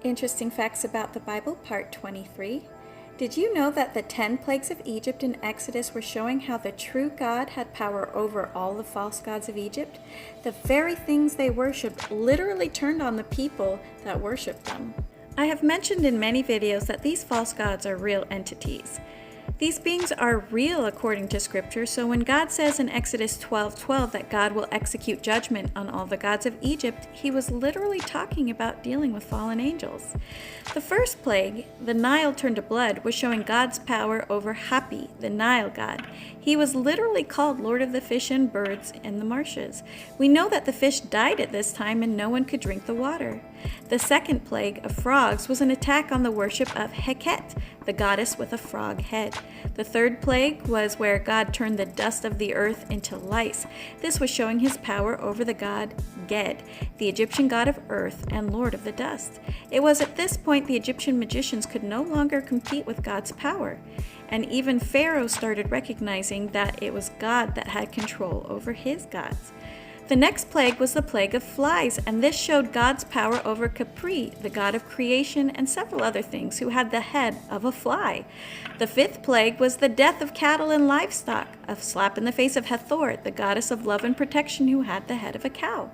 Interesting Facts About the Bible, Part 23. Did you know that the 10 plagues of Egypt in Exodus were showing how the true God had power over all the false gods of Egypt? The very things they worshipped literally turned on the people that worshipped them. I have mentioned in many videos that these false gods are real entities. These beings are real according to Scripture, so when God says in Exodus 12:12 that God will execute judgment on all the gods of Egypt, he was literally talking about dealing with fallen angels. The first plague, the Nile turned to blood, was showing God's power over Hapi, the Nile god. He was literally called Lord of the Fish and Birds in the marshes. We know that the fish died at this time and no one could drink the water. The second plague of frogs was an attack on the worship of Heket, the goddess with a frog head. The third plague was where God turned the dust of the earth into lice. This was showing his power over the god Ged, the Egyptian god of earth and lord of the dust. It was at this point the Egyptian magicians could no longer compete with God's power, and even Pharaoh started recognizing that it was God that had control over his gods. The next plague was the plague of flies, and this showed God's power over Capri, the god of creation, and several other things, who had the head of a fly. The fifth plague was the death of cattle and livestock, a slap in the face of Hathor, the goddess of love and protection, who had the head of a cow.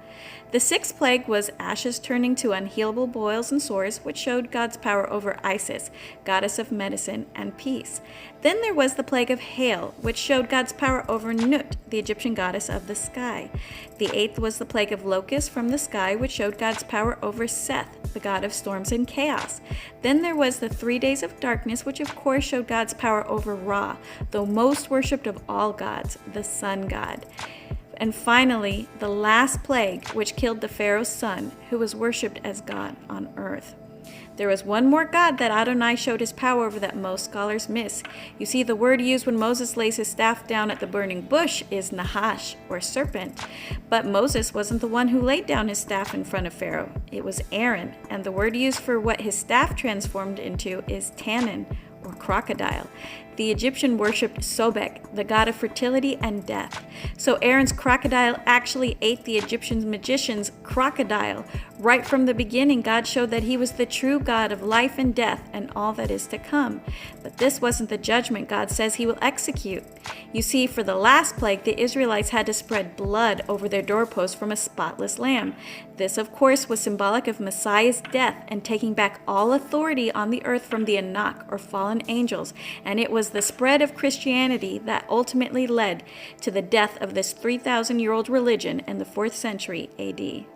The sixth plague was ashes turning to unhealable boils and sores, which showed God's power over Isis, goddess of medicine and peace. Then there was the plague of hail, which showed God's power over Nut, the Egyptian goddess of the sky. The eighth was the plague of locusts from the sky, which showed God's power over Seth, the god of storms and chaos. Then there was the 3 days of darkness, which of course showed God's power over Ra, the most worshipped of all gods, the sun god. And finally, the last plague, which killed the Pharaoh's son, who was worshipped as God on earth. There was one more god that Adonai showed his power over that most scholars miss. You see, the word used when Moses lays his staff down at the burning bush is Nahash, or serpent. But Moses wasn't the one who laid down his staff in front of Pharaoh. It was Aaron, and the word used for what his staff transformed into is Tannin, or crocodile. The Egyptian worshipped Sobek, the god of fertility and death. So Aaron's crocodile actually ate the Egyptian magician's crocodile. Right from the beginning, God showed that he was the true God of life and death and all that is to come. But this wasn't the judgment God says he will execute. You see, for the last plague, the Israelites had to spread blood over their doorposts from a spotless lamb. This, of course, was symbolic of Messiah's death and taking back all authority on the earth from the Anak, or fallen angels, and it was the spread of Christianity that ultimately led to the death of this 3,000-year-old religion in the 4th century AD.